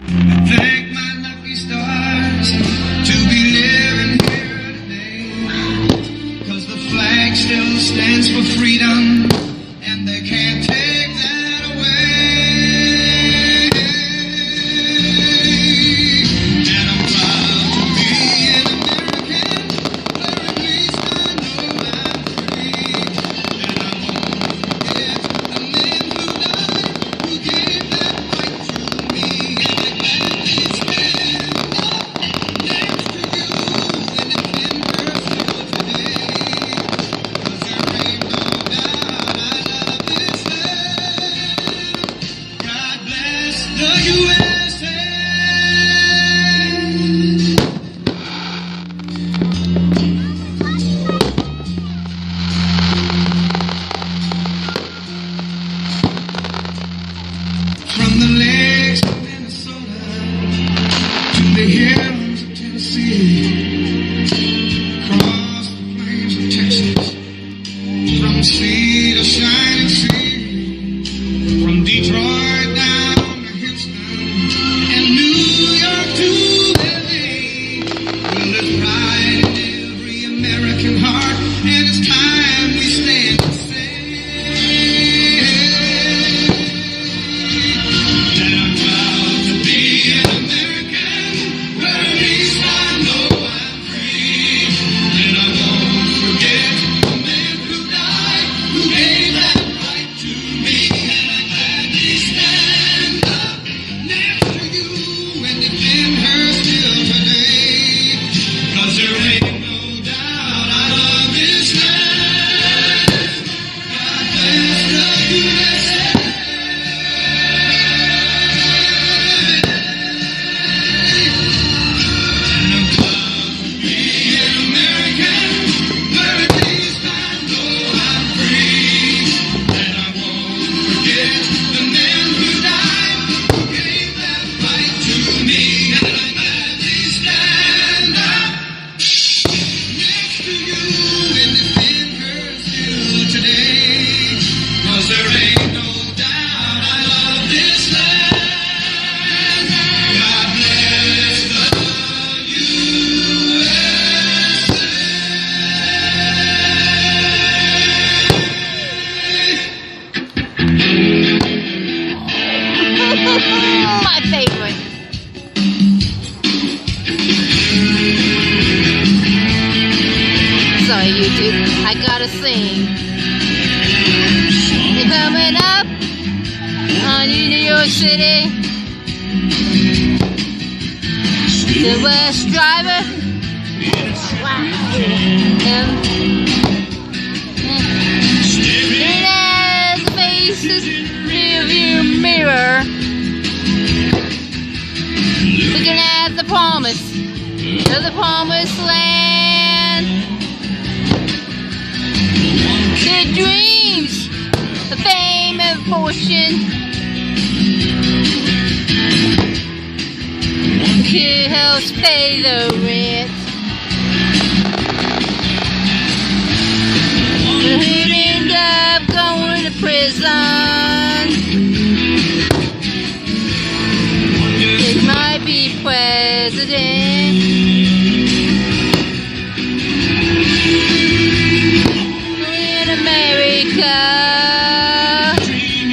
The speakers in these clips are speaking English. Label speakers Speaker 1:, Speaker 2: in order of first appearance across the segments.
Speaker 1: Thank my lucky stars to be living here today, 'cause the flag still stands for freedom, and they can't take that away. And I'm proud to be an American, where at least I know I'm free. And I won't forget the men who died, who gave that right to me. And I gladly stand up next to you and defend her still today. 'Cause there ain't no doubt I love this land. God bless the USA. From the lakes of Minnesota to the hills of Tennessee, across the plains of Texas, from sea to shining sea, from Detroit down to Houston and New York to LA. Well, there's pride in every American heart, and it's time we stand and say that I'm proud to be an American, where at least I know I'm free. And I won't forget the men who died, who gave that right to me. And I gladly stand up next to you and defend her still today. 'Cause there ain't no doubt I love this land. God bless the USA. And I'm proud to be an American, where at least I know I'm free. And I won't forget the men who died, who gave that right to me. And I gladly stand up next to you and defend her still today. 'Cause there ain't no doubt I love this land. God bless the
Speaker 2: My favorite. Sorry, YouTube. I gotta sing. They're coming up on New York City. The West Driver. Wow. And as the faces rearview mirror, looking at the promise of the promised land, the dreams of fame and fortune, it helps pay the rent. Who end up going to prison, it might be president. In America,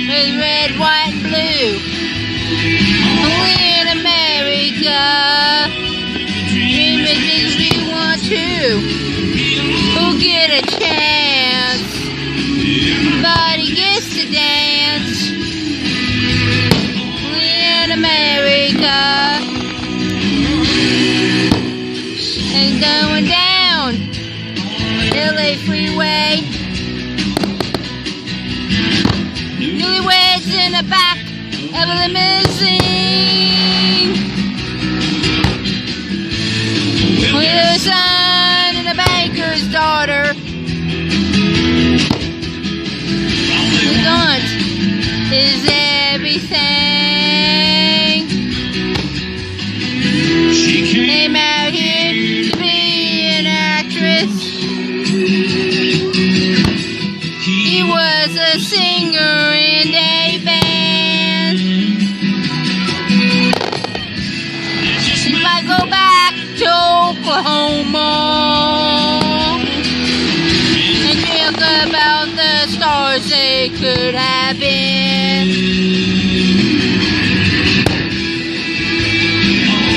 Speaker 2: with red, white, and blue. Only in America, dream as big as we want to. We'll get a chance. Everybody gets to dance. Only in America. And going down LA Freeway. Newlyweds in the back of a limousine, with a son and a banker's daughter. The aunt is everything.
Speaker 1: She
Speaker 2: Came out here to be an actress. He was a singer in a band. Oklahoma. And talk about the stars they could have been.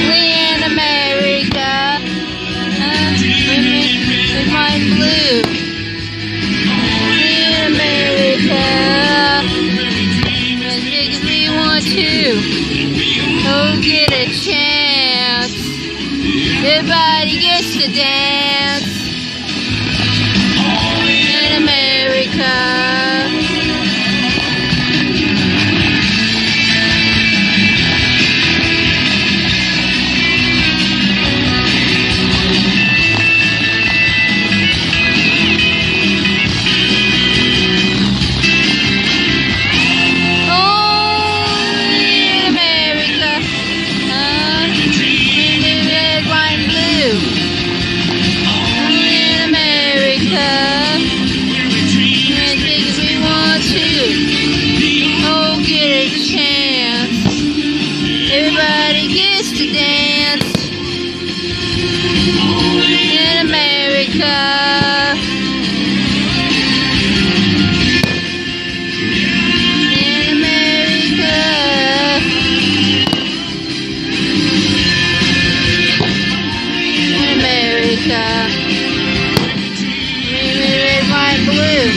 Speaker 2: We in America, with white and blue. We in America, as big as we want to. Oh, get a chance. Everybody gets to dance in America. Everybody gets to dance in America. In America. In America. Red, white, blue.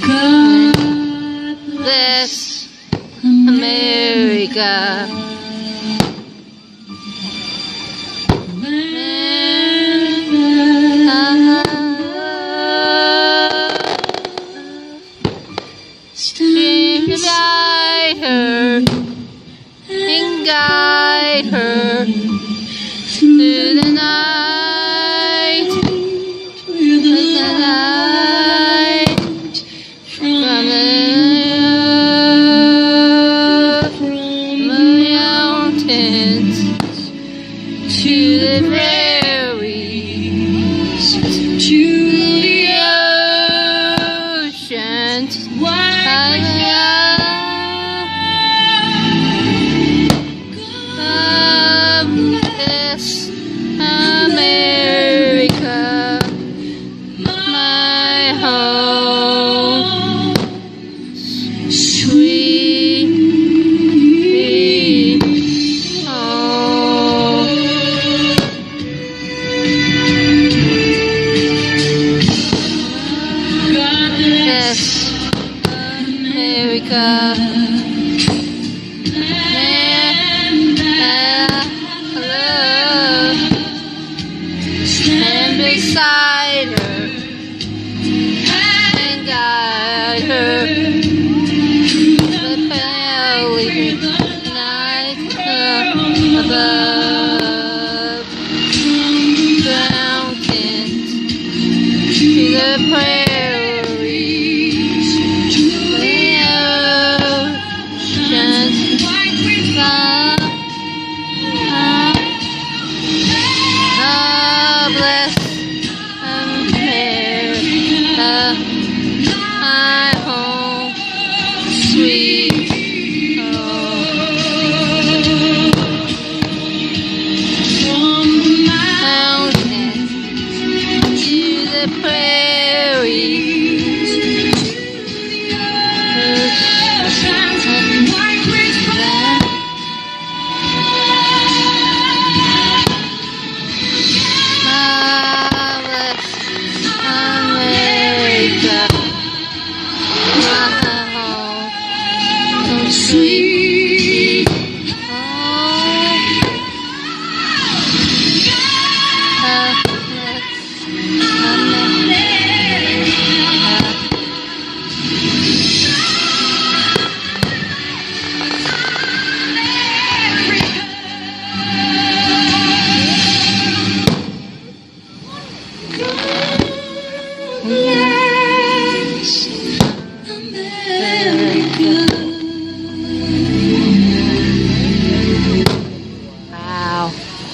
Speaker 2: God bless America. Stand beside her and guide her through the night, through the night, from the mountains to the prairies, to the oceans. God bless America, my home, sweet home. God bless America.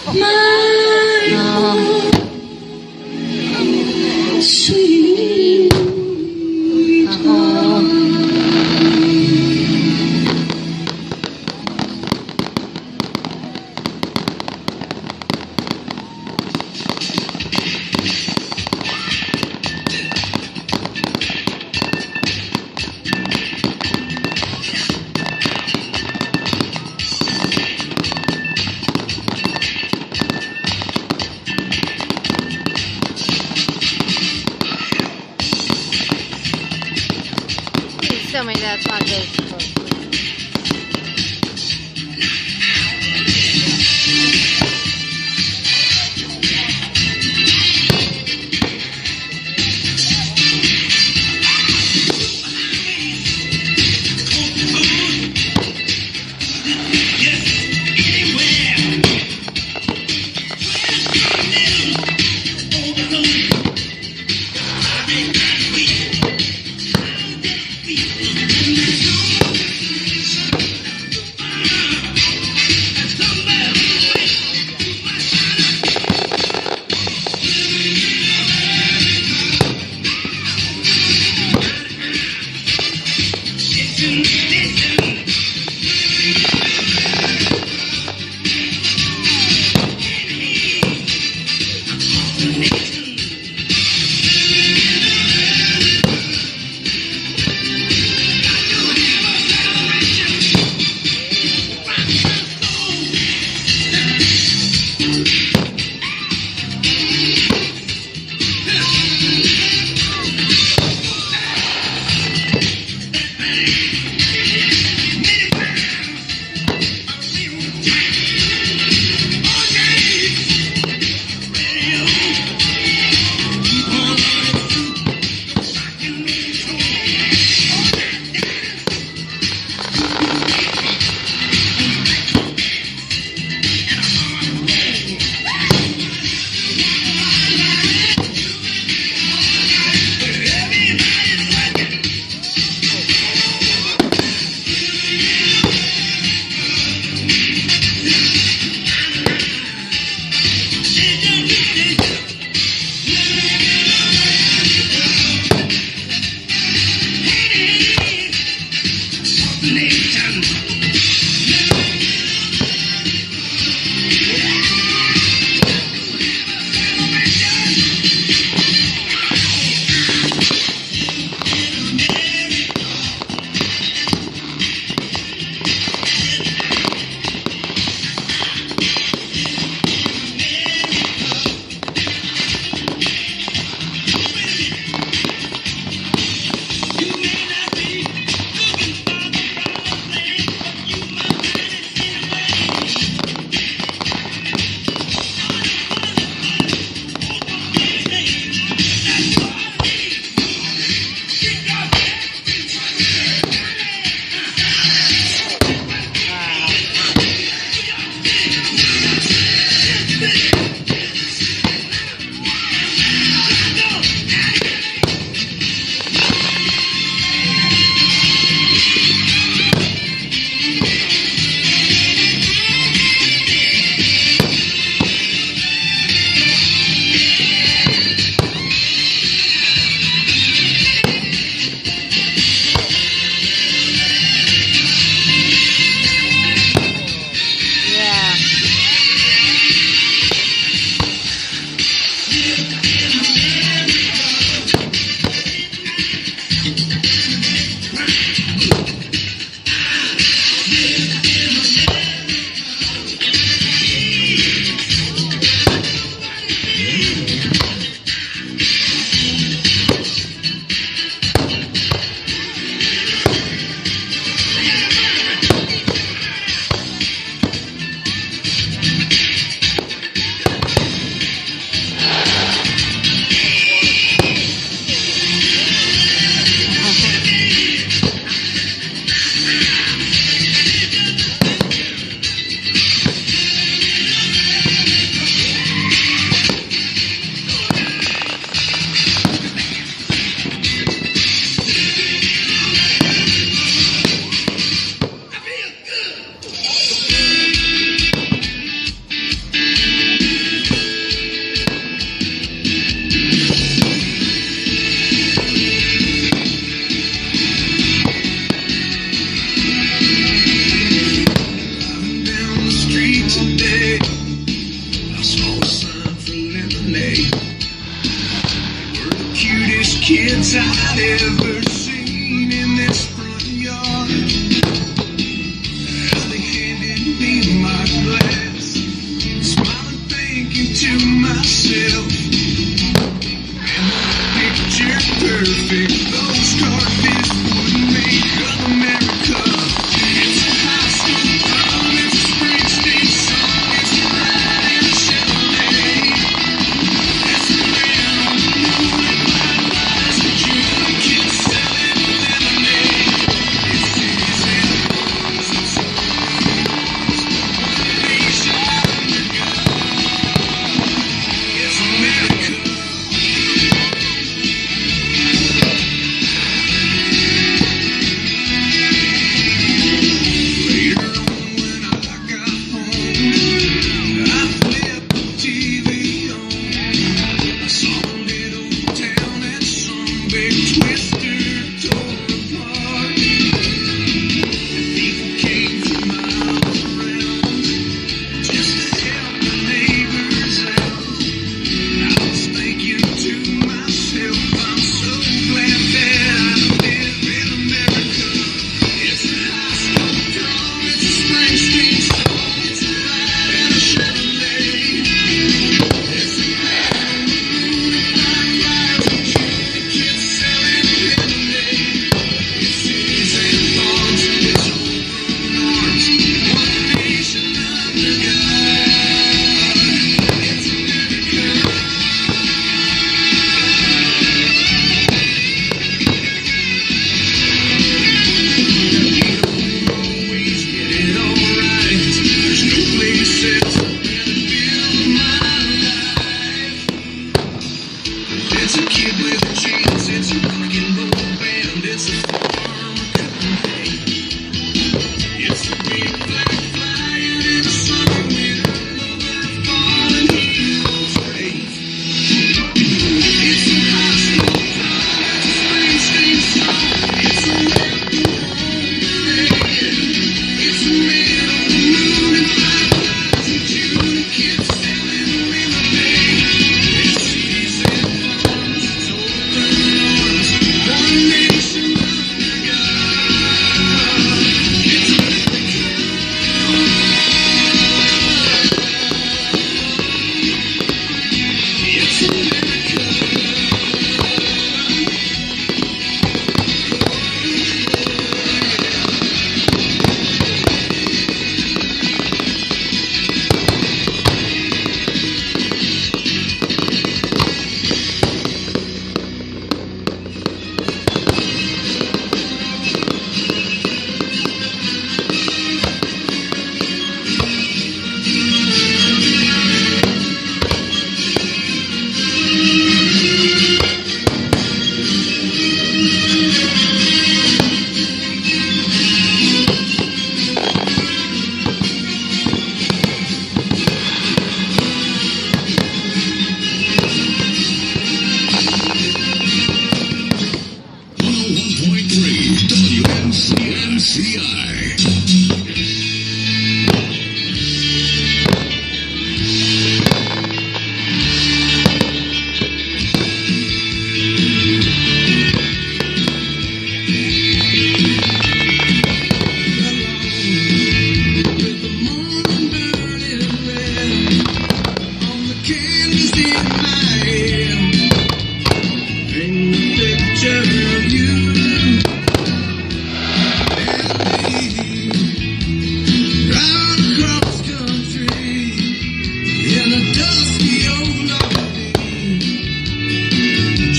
Speaker 1: My home, sweet home.
Speaker 2: Please tell me that's not this.
Speaker 1: I saw a sign for lemonade. They were the cutest kids I'd ever seen in this front yard. They handed me my glass, smiling, thinking to myself, picture perfect, those carpets wouldn't make of America. It's a high school prom, it's a Springsteen song, it's a ride in a Chevrolet. It's a man on the moon and black lights, the Cuban kids selling lemonade. It's cities and bars, it's one nation under God. It's America. It's a kid with jeans, it's a rock and roll band, it's a farmer cutting hay. It's a big black flag in a summer wind over a fallen hero's grave. It's a high school prom, it's a Springsteen song, it's a welcome home parade. It's a man on the moon and black lights, and Cuban kids selling lemonade. It's cities and farms, it's open arms, one nation under God. It's America. It's America.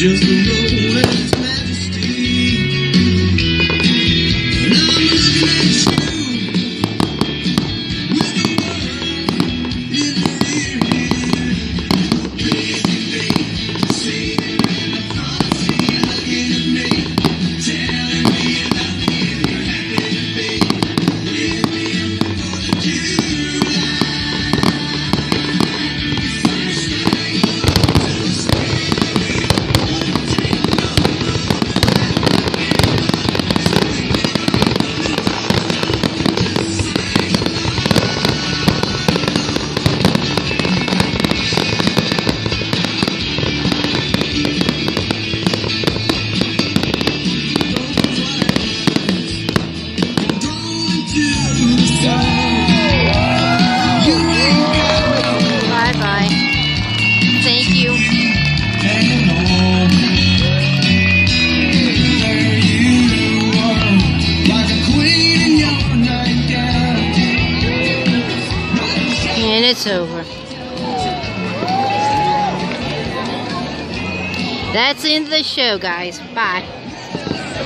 Speaker 1: Just the road and its majesty. And I'm looking at you with the world in your ear.
Speaker 2: it's over. That's the end of the show, guys. Bye.